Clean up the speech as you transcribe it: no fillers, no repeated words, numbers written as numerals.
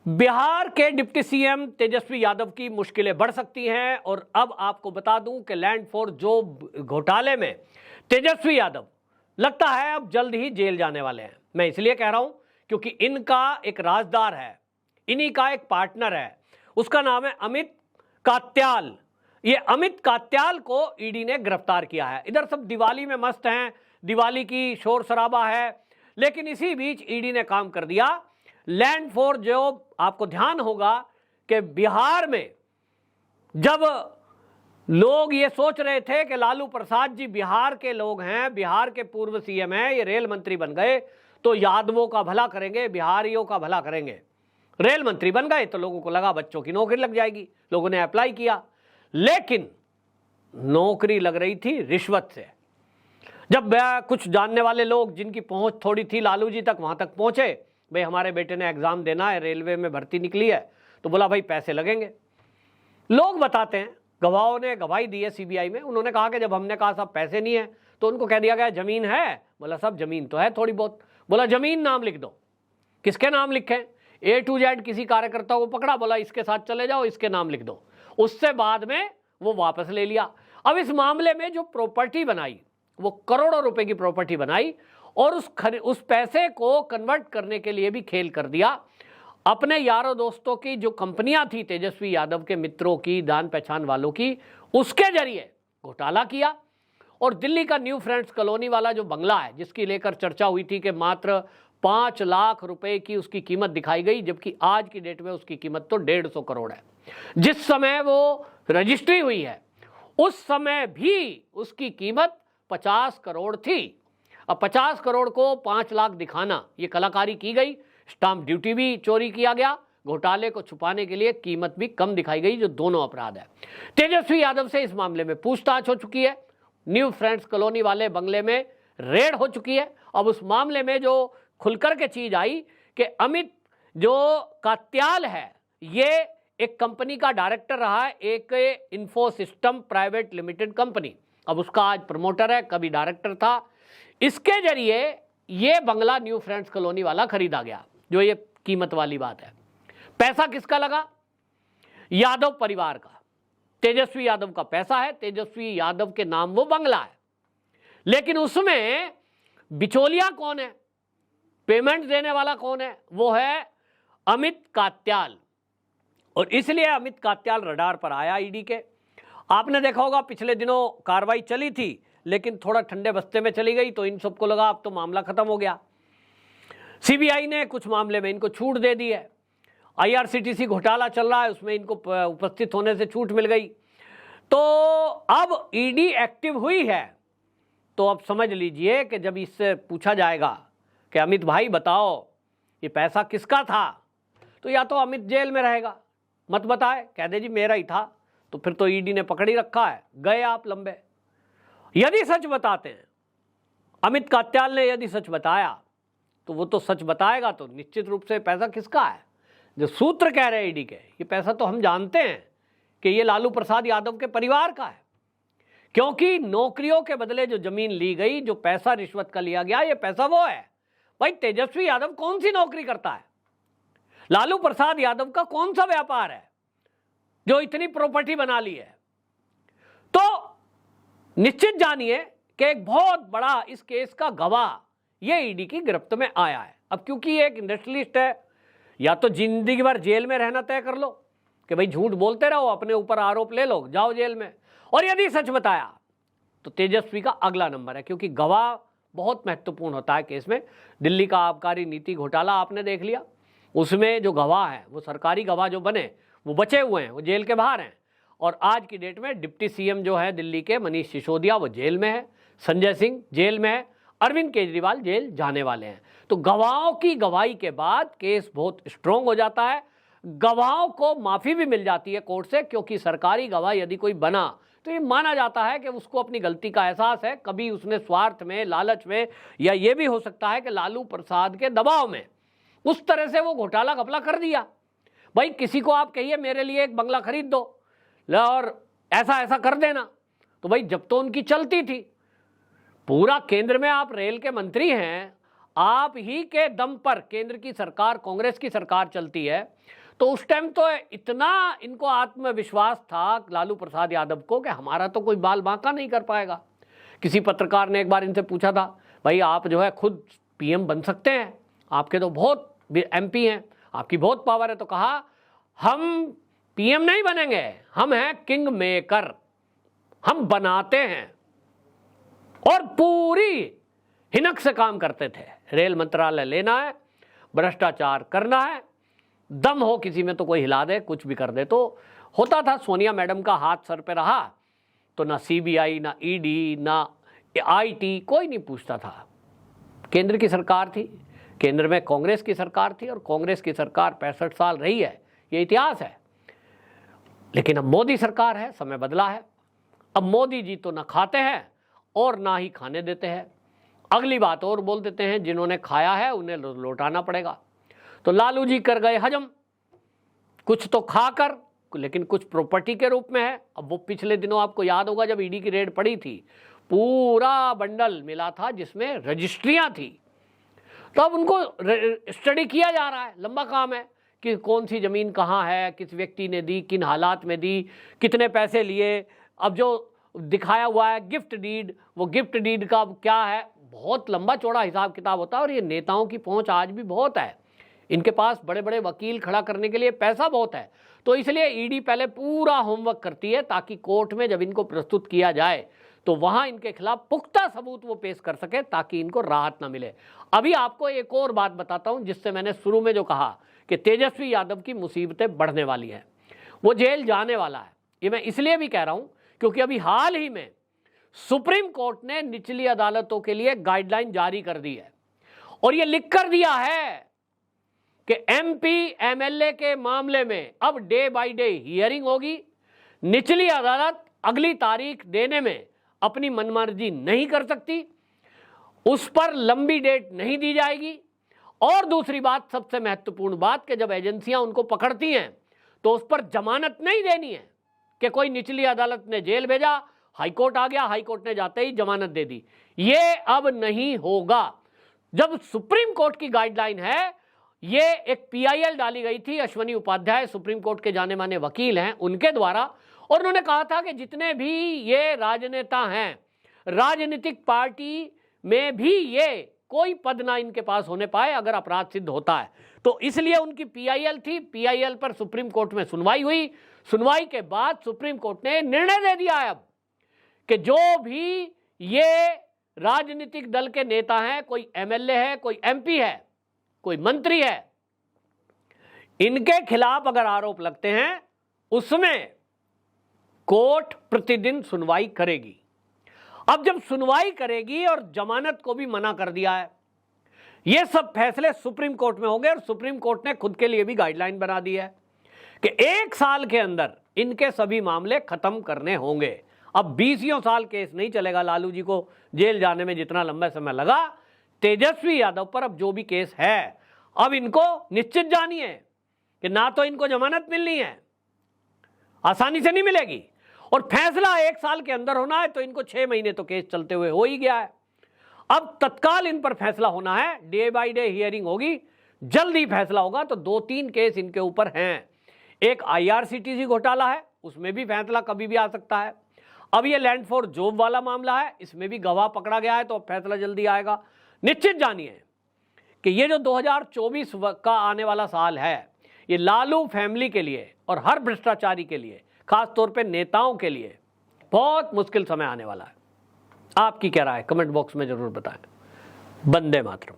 बिहार के deputy CM Tejashwi Yadav की मुश्किलें बढ़ सकती हैं और अब आपको बता दूं कि लैंड फॉर जॉब घोटाले में तेजस्वी यादव लगता है अब जल्द ही जेल जाने वाले हैं। मैं इसलिए कह रहा हूं क्योंकि इनका एक राजदार है, इन्हीं का एक पार्टनर है, उसका नाम है अमित कात्याल। ये अमित कात्याल को ईडी ने गिरफ्तार किया है। इधर सब दिवाली में मस्त हैं, दिवाली की शोर शराबा है, लेकिन इसी बीच ईडी ने काम कर दिया। लैंड फॉर जॉब, आपको ध्यान होगा कि बिहार में जब लोग ये सोच रहे थे कि लालू प्रसाद जी बिहार के लोग हैं, बिहार के पूर्व सीएम हैं, ये रेल मंत्री बन गए तो यादवों का भला करेंगे, बिहारियों का भला करेंगे। रेल मंत्री बन गए तो लोगों को लगा बच्चों की नौकरी लग जाएगी, लोगों ने अप्लाई किया, लेकिन नौकरी लग रही थी रिश्वत से। जब कुछ जानने वाले लोग जिनकी पहुंच थोड़ी थी लालू जी तक, वहां तक पहुंचे, भाई हमारे बेटे ने एग्जाम देना है, रेलवे में भर्ती निकली है, तो बोला भाई पैसे लगेंगे। लोग बताते हैं, गवाहों ने गवाही दी है सीबीआई में, उन्होंने कहा कि जब हमने कहा साहब पैसे नहीं है तो उनको कह दिया गया जमीन है। बोला साहब जमीन तो है थोड़ी बहुत। बोला जमीन नाम लिख दो। किसके नाम लिखें? A to Z किसी कार्यकर्ता को पकड़ा, बोला इसके साथ चले जाओ, इसके नाम लिख दो। उससे बाद में वो वापस ले लिया। अब इस मामले में जो प्रॉपर्टी बनाई वो करोड़ों रुपए की प्रॉपर्टी बनाई और उस पैसे को कन्वर्ट करने के लिए भी खेल कर दिया। अपने यारों दोस्तों की जो कंपनियां थी, तेजस्वी यादव के मित्रों की, जान पहचान वालों की, उसके जरिए घोटाला किया। और दिल्ली का न्यू फ्रेंड्स कॉलोनी वाला जो बंगला है, जिसकी लेकर चर्चा हुई थी कि मात्र 5 लाख रुपए की उसकी कीमत दिखाई गई, जबकि आज की डेट में उसकी कीमत तो 150 करोड़ है। जिस समय वो रजिस्ट्री हुई है उस समय भी उसकी कीमत 50 करोड़ थी। अब 50 करोड़ को 5 लाख दिखाना, ये कलाकारी की गई। स्टाम्प ड्यूटी भी चोरी किया गया। घोटाले को छुपाने के लिए कीमत भी कम दिखाई गई, जो दोनों अपराध है। तेजस्वी यादव से इस मामले में पूछताछ हो चुकी है। न्यू फ्रेंड्स कॉलोनी वाले बंगले में रेड हो चुकी है। अब उस मामले में जो खुलकर के चीज आई कि अमित जो कात्याल है, ये एक कंपनी का डायरेक्टर रहा है, एक info system private limited company. अब उसका आज प्रमोटर है, कभी डायरेक्टर था। इसके जरिए ये बंगला न्यू फ्रेंड्स कॉलोनी वाला खरीदा गया, जो ये कीमत वाली बात है। पैसा किसका लगा? यादव परिवार का। तेजस्वी यादव का पैसा है, तेजस्वी यादव के नाम वो बंगला है, लेकिन उसमें बिचौलिया कौन है, पेमेंट देने वाला कौन है? वो है अमित कात्याल। और इसलिए अमित कात्याल रडार पर आया ईडी के। आपने देखा होगा पिछले दिनों कार्रवाई चली थी, लेकिन थोड़ा ठंडे बस्ते में चली गई, तो इन सबको लगा अब तो मामला खत्म हो गया। सीबीआई ने कुछ मामले में इनको छूट दे दी है। आईआरसीटीसी घोटाला चल रहा है, उसमें इनको उपस्थित होने से छूट मिल गई। तो अब ईडी एक्टिव हुई है, तो अब समझ लीजिए कि जब इससे पूछा जाएगा कि अमित भाई बताओ ये पैसा किसका था, तो या तो अमित जेल में रहेगा, मत बताए, कह दे जी मेरा ही था, तो फिर तो ईडी ने पकड़ ही रखा है, गए आप लंबे। यदि सच बताते हैं, अमित कात्याल ने यदि सच बताया, तो वो तो सच बताएगा तो निश्चित रूप से पैसा किसका है। जो सूत्र कह रहे हैं ईडी के, ये पैसा तो हम जानते हैं कि ये लालू प्रसाद यादव के परिवार का है, क्योंकि नौकरियों के बदले जो जमीन ली गई, जो पैसा रिश्वत का लिया गया, ये पैसा वो है। भाई तेजस्वी यादव कौन सी नौकरी करता है? लालू प्रसाद यादव का कौन सा व्यापार है जो इतनी प्रॉपर्टी बना ली है? तो निश्चित जानिए कि एक बहुत बड़ा इस केस का गवाह ये ईडी की गिरफ्त में आया है। अब क्योंकि ये एक इंडस्ट्रियलिस्ट है, या तो जिंदगी भर जेल में रहना तय कर लो कि भाई झूठ बोलते रहो, अपने ऊपर आरोप ले लो, जाओ जेल में, और यदि सच बताया तो तेजस्वी का अगला नंबर है, क्योंकि गवाह बहुत महत्वपूर्ण होता है केस में। दिल्ली का आबकारी नीति घोटाला आपने देख लिया, उसमें जो गवाह है, वो सरकारी गवाह जो बने, वो बचे हुए हैं, वो जेल के बाहर हैं। और आज की डेट में डिप्टी सीएम जो है दिल्ली के, मनीष सिसोदिया, वो जेल में है, संजय सिंह जेल में है, अरविंद केजरीवाल जेल जाने वाले हैं। तो गवाहों की गवाही के बाद केस बहुत स्ट्रोंग हो जाता है। गवाहों को माफी भी मिल जाती है कोर्ट से, क्योंकि सरकारी गवाह यदि कोई बना तो ये माना जाता है कि उसको अपनी गलती का एहसास है, कभी उसने स्वार्थ में, लालच में, या ये भी हो सकता है कि लालू प्रसाद के दबाव में उस तरह से वो घोटाला घपला कर दिया। भाई किसी को आप कहिए मेरे लिए एक बंगला खरीद दो और ऐसा ऐसा कर देना, तो भाई जब तो उनकी चलती थी, पूरा केंद्र में आप रेल के मंत्री हैं, आप ही के दम पर केंद्र की सरकार, कांग्रेस की सरकार चलती है, तो उस टाइम तो इतना इनको आत्मविश्वास था लालू प्रसाद यादव को कि हमारा तो कोई बाल बांका नहीं कर पाएगा। किसी पत्रकार ने एक बार इनसे पूछा था, भाई आप जो है खुद पीएम बन सकते हैं, आपके तो बहुत एमपी हैं, आपकी बहुत पावर है। तो कहा हम पीएम नहीं बनेंगे, हम हैं किंग मेकर, हम बनाते हैं। और पूरी हिनक से काम करते थे। रेल मंत्रालय लेना है, भ्रष्टाचार करना है, दम हो किसी में तो कोई हिला दे, कुछ भी कर दे। तो होता था सोनिया मैडम का हाथ सर पे रहा तो ना सीबीआई, ना ईडी, ना आईटी, कोई नहीं पूछता था। केंद्र की सरकार थी, केंद्र में कांग्रेस की सरकार थी, और कांग्रेस की सरकार 65 साल रही है, ये इतिहास है। लेकिन अब मोदी सरकार है, समय बदला है। अब मोदी जी तो ना खाते हैं और ना ही खाने देते हैं। अगली बात और बोल देते हैं, जिन्होंने खाया है उन्हें लौटाना पड़ेगा। तो लालू जी कर गए हजम, कुछ तो खाकर, लेकिन कुछ प्रॉपर्टी के रूप में है। अब वो पिछले दिनों आपको याद होगा जब ईडी की रेड पड़ी थी, पूरा बंडल मिला था जिसमें रजिस्ट्रियां थी। तो अब उनको स्टडी किया जा रहा है, लंबा काम है कि कौन सी जमीन कहाँ है, किस व्यक्ति ने दी, किन हालात में दी, कितने पैसे लिए। अब जो दिखाया हुआ है गिफ्ट डीड, वो गिफ्ट डीड का क्या है, बहुत लंबा चौड़ा हिसाब किताब होता है। और ये नेताओं की पहुंच आज भी बहुत है, इनके पास बड़े बड़े वकील खड़ा करने के लिए पैसा बहुत है। तो इसलिए ईडी पहले पूरा होमवर्क करती है ताकि कोर्ट में जब इनको प्रस्तुत किया जाए तो वहां इनके खिलाफ पुख्ता सबूत वो पेश कर सके ताकि इनको राहत ना मिले। अभी आपको एक और बात बताता हूं, जिससे मैंने शुरू में जो कहा कि तेजस्वी यादव की मुसीबतें बढ़ने वाली हैं, वो जेल जाने वाला है। ये मैं इसलिए भी कह रहा हूं क्योंकि अभी हाल ही में सुप्रीम कोर्ट ने निचली अदालतों के लिए गाइडलाइन जारी कर दी है, और ये लिख कर दिया है कि एमपी एमएलए के मामले में अब डे बाय डे हियरिंग होगी। निचली अदालत अगली तारीख देने में अपनी मनमर्जी नहीं कर सकती, उस पर लंबी डेट नहीं दी जाएगी। और दूसरी बात, सबसे महत्वपूर्ण बात, कि जब एजेंसियां उनको पकड़ती हैं तो उस पर जमानत नहीं देनी है कि कोई निचली अदालत ने जेल भेजा, हाईकोर्ट आ गया, हाईकोर्ट ने जाते ही जमानत दे दी। ये अब नहीं होगा। जब सुप्रीम कोर्ट की गाइडलाइन है, ये एक पीआईएल डाली गई थी, अश्वनी उपाध्याय सुप्रीम कोर्ट के जाने माने वकील हैं, उनके द्वारा, और उन्होंने कहा था कि जितने भी ये राजनेता हैं, राजनीतिक पार्टी में भी ये कोई पद ना इनके पास होने पाए अगर अपराध सिद्ध होता है। तो इसलिए उनकी पीआईएल थी, पीआईएल पर सुप्रीम कोर्ट में सुनवाई हुई। सुनवाई के बाद सुप्रीम कोर्ट ने निर्णय दे दिया है अब कि जो भी ये राजनीतिक दल के नेता हैं, कोई एमएलए है, कोई एमपी है, कोई मंत्री है, इनके खिलाफ अगर आरोप लगते हैं उसमें कोर्ट प्रतिदिन सुनवाई करेगी। अब जब सुनवाई करेगी और जमानत को भी मना कर दिया है, ये सब फैसले सुप्रीम कोर्ट में होंगे। और सुप्रीम कोर्ट ने खुद के लिए भी गाइडलाइन बना दी है कि 1 साल के अंदर इनके सभी मामले खत्म करने होंगे। अब 20 साल केस नहीं चलेगा। लालू जी को जेल जाने में जितना लंबा समय लगा, तेजस्वी यादव पर अब जो भी केस है, अब इनको निश्चित जानिए कि ना तो इनको जमानत मिलनी है, आसानी से नहीं मिलेगी, और फैसला 1 साल के अंदर होना है। तो इनको 6 महीने तो केस चलते हुए हो ही गया है। अब तत्काल इन पर फैसला होना है, डे बाय डे हियरिंग होगी, जल्द ही फैसला होगा। तो 2-3 केस इनके ऊपर हैं। एक आईआरसीटीसी घोटाला है, उसमें भी फैसला कभी भी आ सकता है। अब ये लैंड फॉर जॉब वाला मामला है, इसमें भी गवाह पकड़ा गया है, तो अब फैसला जल्दी आएगा। निश्चित जानिए कि ये जो 2024 का आने वाला साल है, ये लालू फैमिली के लिए और हर भ्रष्टाचारी के लिए, खास तौर पे नेताओं के लिए बहुत मुश्किल समय आने वाला है। आपकी क्या राय है? कमेंट बॉक्स में जरूर बताएं। वंदे मातरम।